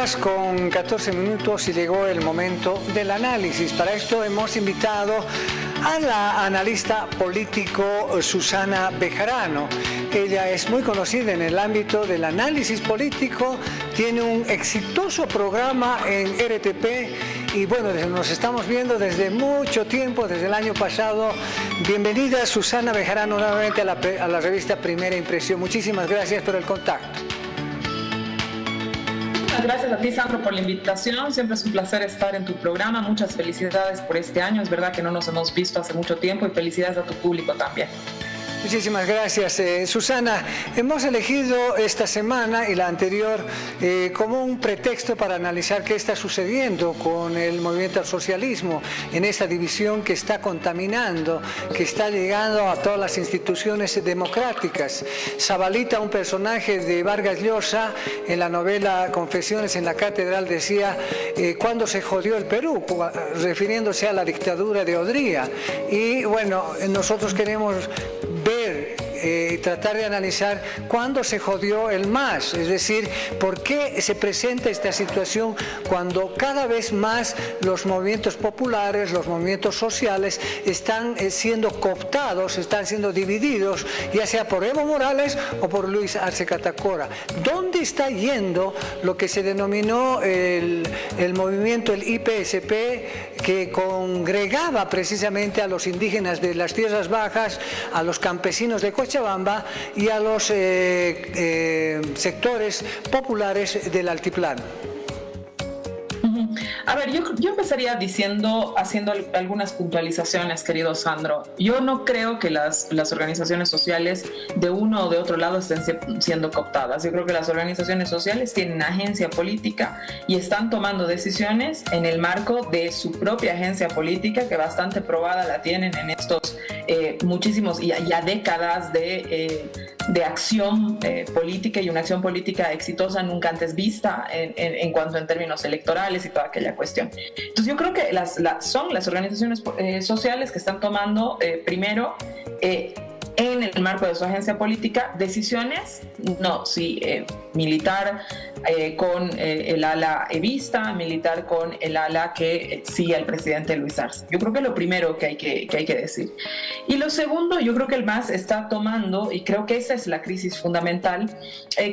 horas con 14 minutos y llegó el momento del análisis. Para esto hemos invitado a la analista político Susana Bejarano. Ella es muy conocida en el ámbito del análisis político, tiene un exitoso programa en RTP y bueno, nos estamos viendo desde mucho tiempo, desde el año pasado. Bienvenida Susana Bejarano nuevamente a la revista Primera Impresión. Muchísimas gracias por el contacto. Gracias a ti, Sandro, por la invitación. Siempre es un placer estar en tu programa. Muchas felicidades por este año. Es verdad que no nos hemos visto hace mucho tiempo y felicidades a tu público también. Muchísimas gracias, Susana. Hemos elegido esta semana y la anterior como un pretexto para analizar qué está sucediendo con el movimiento al socialismo en esta división que está contaminando, que está llegando a todas las instituciones democráticas. Zabalita, un personaje de Vargas Llosa, en la novela Confesiones en la Catedral, decía ¿cuándo se jodió el Perú?, refiriéndose a la dictadura de Odría. Y bueno, nosotros queremos tratar de analizar cuándo se jodió el MAS, es decir, por qué se presenta esta situación cuando cada vez más los movimientos populares, los movimientos sociales están siendo cooptados, están siendo divididos, ya sea por Evo Morales o por Luis Arce Catacora. ¿Dónde está yendo lo que se denominó el movimiento, el IPSP, que congregaba precisamente a los indígenas de las tierras bajas, a los campesinos de Cochabamba y a los sectores populares del altiplano? A ver, yo empezaría haciendo algunas puntualizaciones, querido Sandro. Yo no creo que las organizaciones sociales de uno o de otro lado estén siendo cooptadas. Yo creo que las organizaciones sociales tienen agencia política y están tomando decisiones en el marco de su propia agencia política, que bastante probada la tienen en estos muchísimos ya décadas de acción política, y una acción política exitosa nunca antes vista en cuanto en términos electorales y toda aquella cuestión. Entonces yo creo que son las organizaciones sociales que están tomando primero en el marco de su agencia política decisiones, militar con el ala evista, militar con el ala que sigue al presidente Luis Arce. Yo creo que lo primero que hay que decir. Y lo segundo, yo creo que el MAS está tomando, y creo que esa es la crisis fundamental,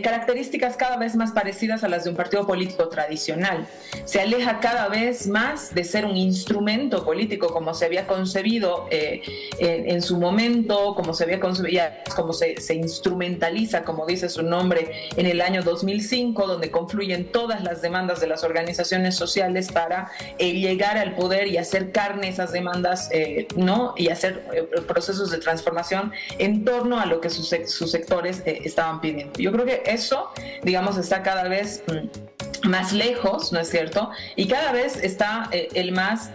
características cada vez más parecidas a las de un partido político tradicional. Se aleja cada vez más de ser un instrumento político como se había concebido en su momento, como se había concebido, como se instrumentaliza, como dice su nombre, en el año 2005, donde confluyen todas las demandas de las organizaciones sociales para llegar al poder y hacer carne esas demandas, y hacer procesos de transformación en torno a lo que sus sectores estaban pidiendo. Yo creo que eso, digamos, está cada vez más lejos, ¿no es cierto? Y cada vez está el más,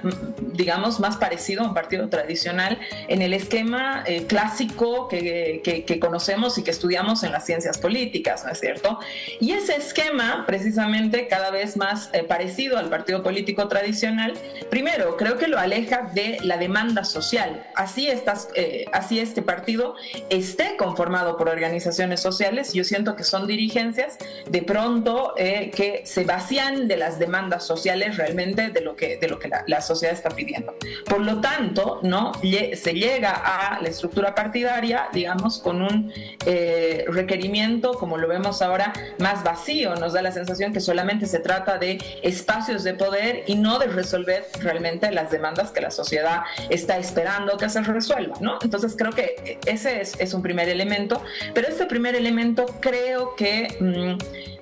digamos, más parecido a un partido tradicional en el esquema clásico que conocemos y que estudiamos en las ciencias políticas, ¿no es cierto? Y ese esquema, precisamente, cada vez más parecido al partido político tradicional, primero, creo que lo aleja de la demanda social. Así este partido esté conformado por organizaciones sociales, yo siento que son dirigencias de pronto que se vacían de las demandas sociales realmente de lo que la sociedad está pidiendo. Por lo tanto, se llega a la estructura partidaria, digamos, con un requerimiento, como lo vemos ahora, más vacío. Nos da la sensación que solamente se trata de espacios de poder y no de resolver realmente las demandas que la sociedad está esperando que se resuelvan, ¿no? Entonces creo que ese es un primer elemento, pero este primer elemento creo que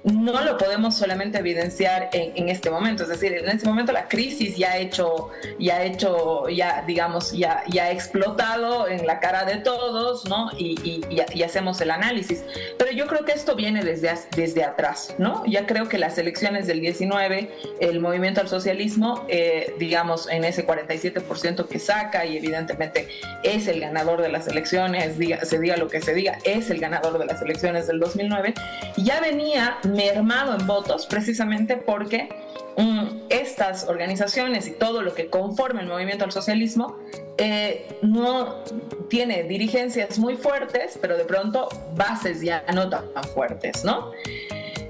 no lo podemos solamente evidenciar en este momento. Es decir, en este momento la crisis ya ha explotado en la cara de todos, ¿no? Y hacemos el análisis. Pero yo creo que esto viene desde atrás, ¿no? Ya creo que las elecciones del 19, el movimiento al socialismo, digamos, en ese 47% que saca, y evidentemente es el ganador de las elecciones, se diga lo que se diga, es el ganador de las elecciones del 2009, ya venía mermado en votos precisamente porque estas organizaciones y todo lo que conforma el movimiento al socialismo no tiene dirigencias muy fuertes, pero de pronto bases ya no tan fuertes, ¿no?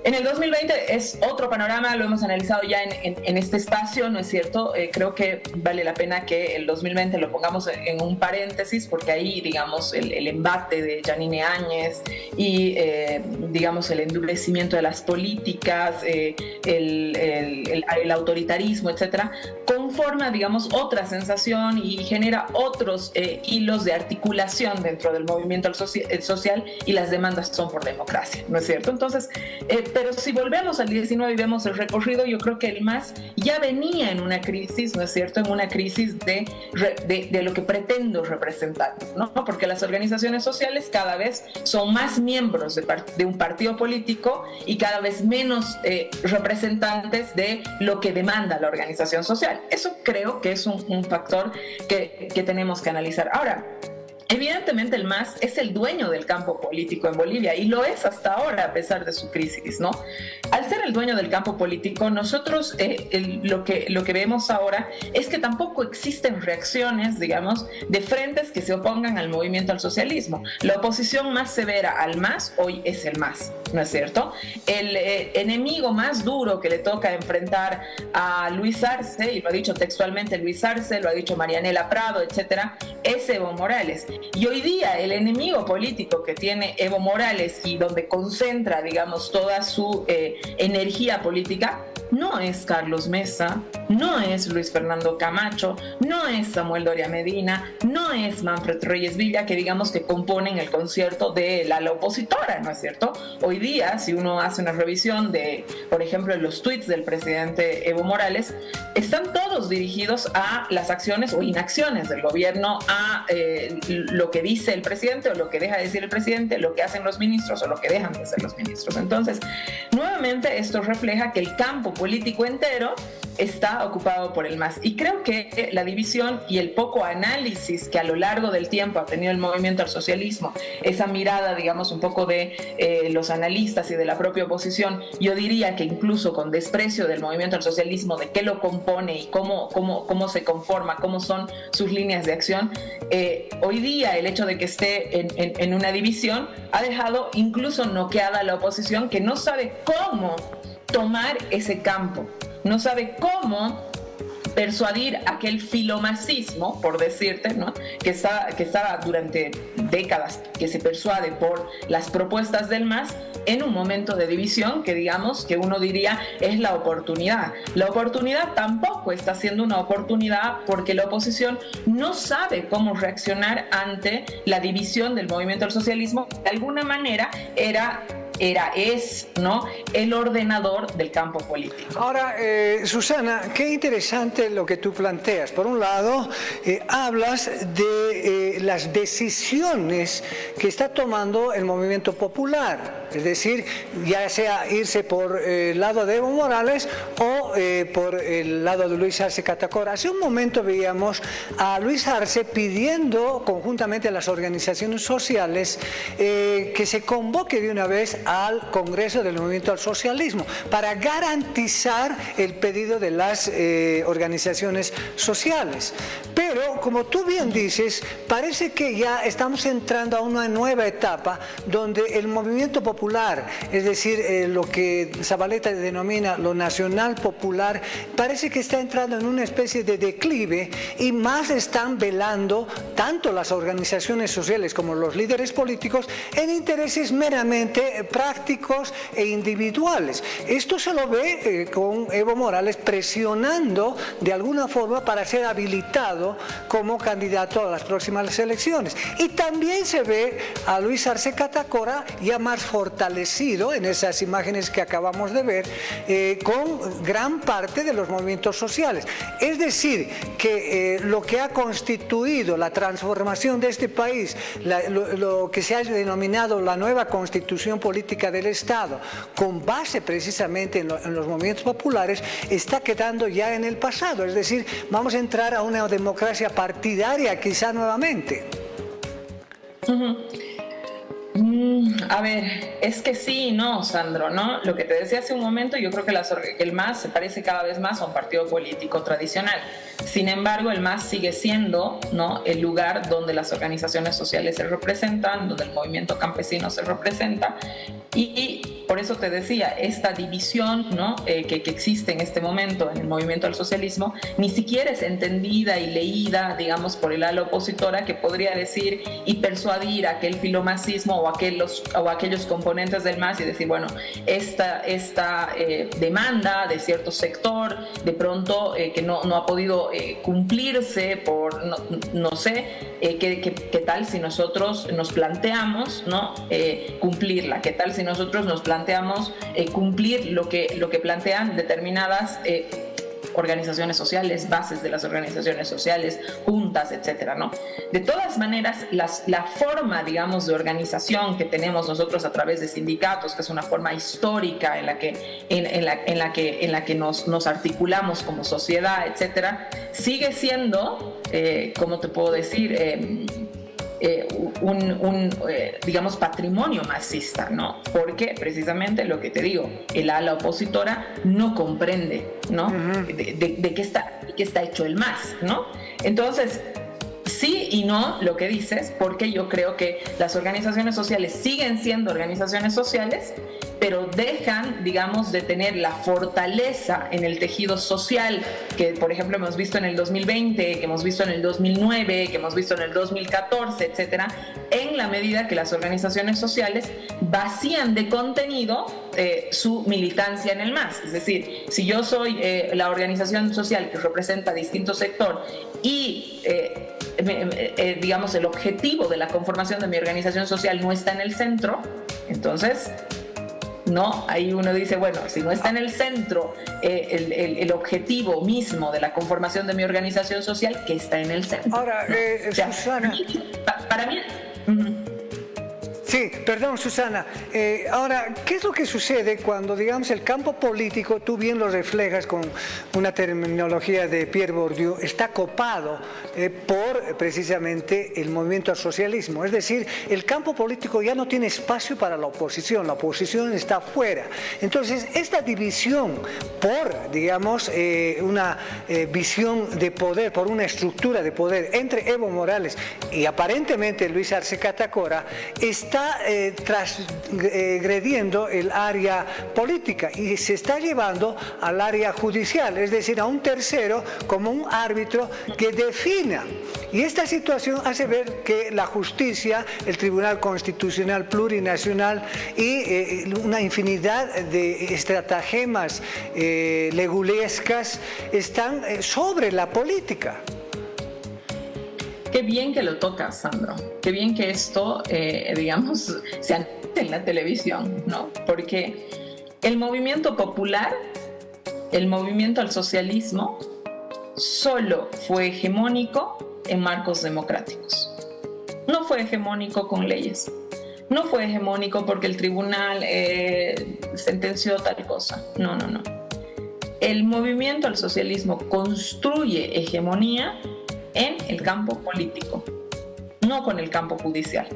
En el 2020 es otro panorama, lo hemos analizado ya en este espacio, ¿no es cierto? Creo que vale la pena que el 2020 lo pongamos en un paréntesis, porque ahí, digamos, el embate de Yanine Áñez y, digamos, el endurecimiento de las políticas, el autoritarismo, etcétera, conforma, digamos, otra sensación y genera otros hilos de articulación dentro del movimiento social, y las demandas son por democracia, ¿no es cierto? Entonces, pero si volvemos al 19 y vemos el recorrido, yo creo que el MAS ya venía en una crisis, ¿no es cierto? En una crisis de lo que pretendo representar, ¿no? Porque las organizaciones sociales cada vez son más miembros de un partido político y cada vez menos representantes de lo que demanda la organización social. Eso creo que es un factor que tenemos que analizar. Ahora, evidentemente el MAS es el dueño del campo político en Bolivia, y lo es hasta ahora a pesar de su crisis, ¿no? Al ser el dueño del campo político, nosotros lo que vemos ahora es que tampoco existen reacciones, digamos, de frentes que se opongan al movimiento al socialismo. La oposición más severa al MAS hoy es el MAS, ¿no es cierto? El enemigo más duro que le toca enfrentar a Luis Arce, y lo ha dicho textualmente Luis Arce, lo ha dicho Marianela Prado, etcétera, es Evo Morales. Y hoy día el enemigo político que tiene Evo Morales y donde concentra, digamos, toda su energía política, no es Carlos Mesa, no es Luis Fernando Camacho, no es Samuel Doria Medina, no es Manfred Reyes Villa, que digamos que componen el concierto de la opositora, ¿no es cierto? Hoy día, si uno hace una revisión de, por ejemplo, los tweets del presidente Evo Morales, están todos dirigidos a las acciones o inacciones del gobierno, a lo que dice el presidente o lo que deja de decir el presidente, lo que hacen los ministros o lo que dejan de hacer los ministros. Entonces, nuevamente esto refleja que el campo político entero está ocupado por el MAS. Y creo que la división y el poco análisis que a lo largo del tiempo ha tenido el movimiento al socialismo, esa mirada, digamos, un poco de los analistas y de la propia oposición, yo diría que incluso con desprecio del movimiento al socialismo, de qué lo compone y cómo se conforma, cómo son sus líneas de acción, hoy día el hecho de que esté en una división ha dejado incluso noqueada a la oposición, que no sabe cómo tomar ese campo, no sabe cómo persuadir aquel filomarxismo, por decirte, ¿no? que estaba durante décadas, que se persuade por las propuestas del MAS, en un momento de división que, digamos, que uno diría es la oportunidad. La oportunidad tampoco está siendo una oportunidad, porque la oposición no sabe cómo reaccionar ante la división del movimiento al socialismo. De alguna manera es, ¿no?, el ordenador del campo político. Ahora, Susana, qué interesante lo que tú planteas. Por un lado, hablas de las decisiones que está tomando el movimiento popular, es decir, ya sea irse por el lado de Evo Morales o por el lado de Luis Arce Catacora. Hace un momento veíamos a Luis Arce pidiendo conjuntamente a las organizaciones sociales que se convoque de una vez al Congreso del Movimiento al Socialismo para garantizar el pedido de las organizaciones sociales. Pero, como tú bien dices, parece que ya estamos entrando a una nueva etapa donde el movimiento popular, es decir, lo que Zabaleta denomina lo nacional popular, parece que está entrando en una especie de declive, y más están velando tanto las organizaciones sociales como los líderes políticos en intereses meramente prácticos e individuales. Esto se lo ve con Evo Morales presionando de alguna forma para ser habilitado como candidato a las próximas elecciones. Y también se ve a Luis Arce Catacora ya más fortalecido en esas imágenes que acabamos de ver, con gran parte de los movimientos sociales. Es decir, que lo que ha constituido la transformación de este país, lo que se ha denominado la nueva constitución política del Estado, con base precisamente en los movimientos populares, está quedando ya en el pasado. Es decir, vamos a entrar a una democracia partidaria quizá nuevamente. A ver, es que sí y no, Sandro, ¿no? Lo que te decía hace un momento, yo creo que el MAS se parece cada vez más a un partido político tradicional. Sin embargo, el MAS sigue siendo, ¿no?, el lugar donde las organizaciones sociales se representan, donde el movimiento campesino se representa, y por eso te decía, esta división, ¿no? que existe en este momento en el movimiento al socialismo, ni siquiera es entendida y leída, digamos, por el ala opositora, que podría decir y persuadir a aquel filomasismo o aquellos componentes del MAS y decir, bueno, esta demanda de cierto sector, de pronto que no ha podido cumplirse por, no sé, ¿qué tal si nosotros nos planteamos, ¿no? Cumplirla? ¿Qué tal si nosotros nos planteamos cumplir lo que plantean determinadas organizaciones sociales, bases de las organizaciones sociales, juntas, etcétera, ¿no? De todas maneras, la forma, digamos, de organización que tenemos nosotros a través de sindicatos, que es una forma histórica en la que nos articulamos como sociedad, etcétera, sigue siendo, ¿cómo te puedo decir? Digamos, patrimonio marxista, ¿no? Porque precisamente lo que te digo, el ala opositora no comprende, ¿no? De qué está hecho el MAS, ¿no? Entonces, sí y no lo que dices, porque yo creo que las organizaciones sociales siguen siendo organizaciones sociales, pero dejan, digamos, de tener la fortaleza en el tejido social que, por ejemplo, hemos visto en el 2020, que hemos visto en el 2009, que hemos visto en el 2014, etcétera, en la medida que las organizaciones sociales vacían de contenido su militancia en el MAS. Es decir, si yo soy la organización social que representa distinto sector y digamos, el objetivo de la conformación de mi organización social no está en el centro, entonces, no, ahí uno dice, bueno, si no está en el centro el objetivo mismo de la conformación de mi organización social, ¿qué está en el centro? Ahora, ¿no? O sea, Susana... Para mí... Sí, perdón, Susana. Ahora, ¿qué es lo que sucede cuando, digamos, el campo político, tú bien lo reflejas con una terminología de Pierre Bourdieu, está copado por precisamente el movimiento al socialismo? Es decir, el campo político ya no tiene espacio para la oposición está fuera. Entonces, esta división por, digamos, una visión de poder, por una estructura de poder entre Evo Morales y aparentemente Luis Arce Catacora, está transgrediendo el área política y se está llevando al área judicial, es decir, a un tercero como un árbitro que defina. Y esta situación hace ver que la justicia, el Tribunal Constitucional Plurinacional y una infinidad de estratagemas legulescas están sobre la política. Qué bien que lo tocas, Sandro. Qué bien que esto, digamos, se anuncia en la televisión, ¿no? Porque el movimiento popular, el movimiento al socialismo, solo fue hegemónico en marcos democráticos. No fue hegemónico con leyes. No fue hegemónico porque el tribunal sentenció tal cosa. No. El movimiento al socialismo construye hegemonía en el campo político, no con el campo judicial.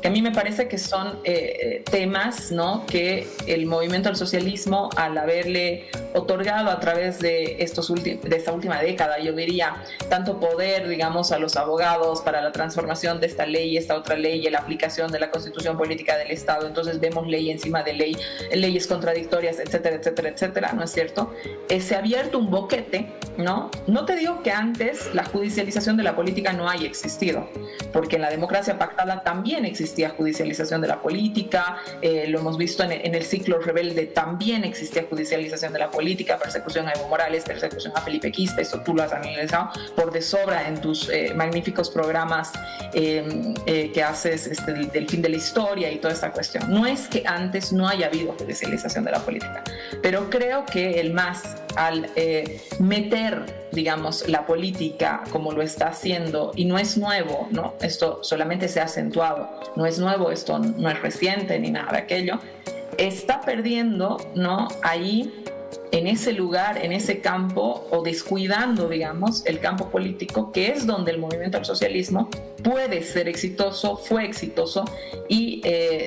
Que a mí me parece que son temas, ¿no?, que el movimiento al socialismo, al haberle otorgado a través de esta última década, yo diría, tanto poder, digamos, a los abogados para la transformación de esta ley y esta otra ley y la aplicación de la Constitución Política del Estado. Entonces vemos ley encima de ley, leyes contradictorias, etcétera, etcétera, etcétera, ¿no es cierto? Se ha abierto un boquete, ¿no? No te digo que antes la judicialización de la política no haya existido, porque en la democracia pactada también existía judicialización de la política, lo hemos visto en el ciclo rebelde, también existía judicialización de la política, persecución a Evo Morales, persecución a Felipe Quispe, eso tú lo has analizado por de sobra en tus magníficos programas que haces del fin de la historia y toda esta cuestión. No es que antes no haya habido judicialización de la política, pero creo que el MAS, al meter, digamos, la política como lo está haciendo, y no es nuevo, ¿no? Esto solamente se ha acentuado, no es nuevo, esto no es reciente ni nada de aquello, está perdiendo, ¿no?, ahí en ese lugar, en ese campo, o descuidando, digamos, el campo político, que es donde el movimiento al socialismo puede ser exitoso, fue exitoso y,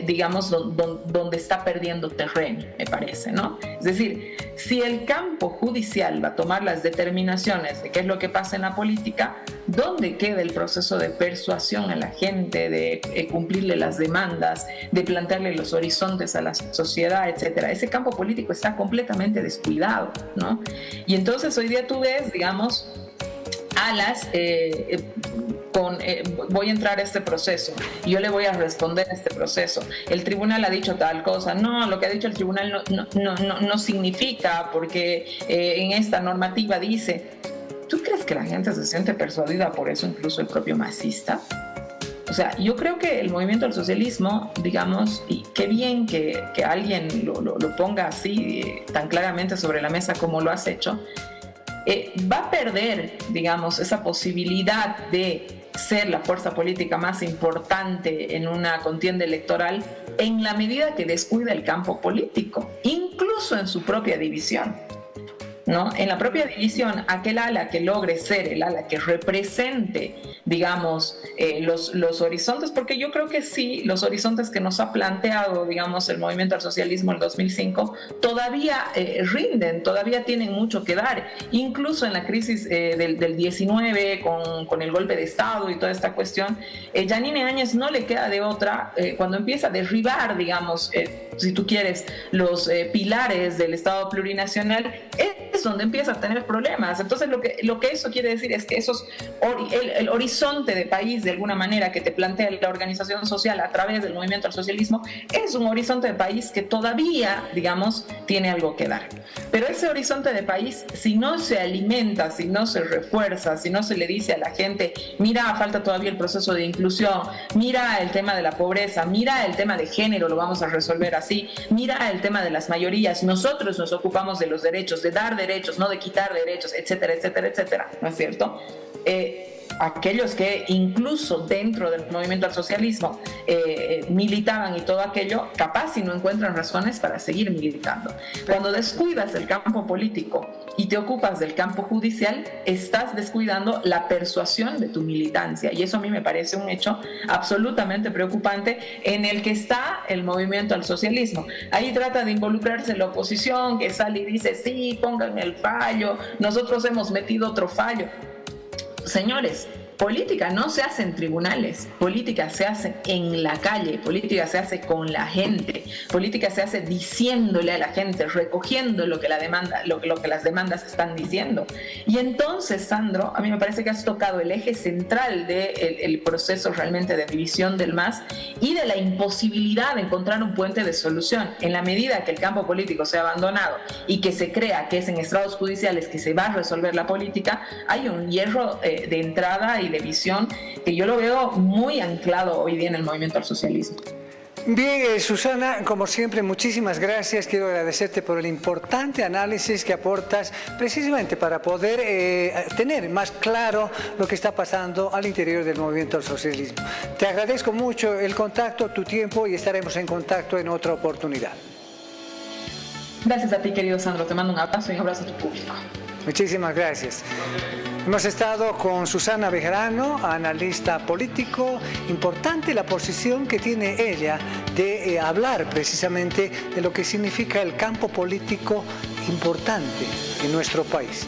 digamos, donde está perdiendo terreno, me parece, ¿no? Es decir, si el campo judicial va a tomar las determinaciones de qué es lo que pasa en la política, ¿Dónde queda el proceso de persuasión a la gente, de cumplirle las demandas, de plantearle los horizontes a la sociedad, etcétera? Ese campo político está completamente descuidado, ¿no? Y entonces hoy día tú ves, digamos, alas voy a entrar a este proceso, yo le voy a responder a este proceso, el tribunal ha dicho tal cosa, no, lo que ha dicho el tribunal no significa, porque en esta normativa dice. ¿Tú crees que la gente se siente persuadida por eso, incluso el propio masista? O sea, yo creo que el movimiento del socialismo, digamos, y qué bien que alguien lo ponga así tan claramente sobre la mesa como lo has hecho, va a perder, digamos, esa posibilidad de ser la fuerza política más importante en una contienda electoral en la medida que descuida el campo político, incluso en su propia división, ¿no? En la propia división, aquel ala que logre ser el ala que represente, digamos, los horizontes, porque yo creo que sí, los horizontes que nos ha planteado, digamos, el movimiento al socialismo en el 2005, todavía rinden, todavía tienen mucho que dar, incluso en la crisis del 19, con el golpe de Estado y toda esta cuestión, Yanine Áñez no le queda de otra, cuando empieza a derribar, digamos, si tú quieres, los pilares del Estado plurinacional, es donde empieza a tener problemas. Entonces lo que eso quiere decir es que el horizonte de país, de alguna manera, que te plantea la organización social a través del movimiento al socialismo, es un horizonte de país que todavía, digamos, tiene algo que dar. Pero ese horizonte de país, si no se alimenta, si no se refuerza, si no se le dice a la gente, mira, falta todavía el proceso de inclusión, mira el tema de la pobreza, mira el tema de género, lo vamos a resolver así, mira el tema de las mayorías, nosotros nos ocupamos de los derechos, de dar derechos, no de quitar derechos, etcétera, etcétera, etcétera, ¿no es cierto? Aquellos que incluso dentro del movimiento al socialismo militaban y todo aquello, capaz si no encuentran razones para seguir militando. Cuando descuidas el campo político y te ocupas del campo judicial, estás descuidando la persuasión de tu militancia, y eso a mí me parece un hecho absolutamente preocupante en el que está el movimiento al socialismo. Ahí trata de involucrarse la oposición, que sale y dice, sí, pongan el fallo, nosotros hemos metido otro fallo. Señores, política no se hace en tribunales, política se hace en la calle, política se hace con la gente, política se hace diciéndole a la gente, recogiendo lo que las demandas están diciendo. Y entonces, Sandro, a mí me parece que has tocado el eje central del proceso realmente de división del MAS y de la imposibilidad de encontrar un puente de solución. En la medida que el campo político sea abandonado y que se crea que es en estrados judiciales que se va a resolver la política, hay un hierro de entrada y de visión que yo lo veo muy anclado hoy día en el movimiento al socialismo. Bien, Susana, como siempre, muchísimas gracias. Quiero agradecerte por el importante análisis que aportas precisamente para poder tener más claro lo que está pasando al interior del movimiento al socialismo. Te agradezco mucho el contacto, tu tiempo, y estaremos en contacto en otra oportunidad. Gracias a ti, querido Sandro. Te mando un abrazo y un abrazo a tu público. Muchísimas gracias. Hemos estado con Susana Bejarano, analista político. Importante la posición que tiene ella de hablar precisamente de lo que significa el campo político importante en nuestro país.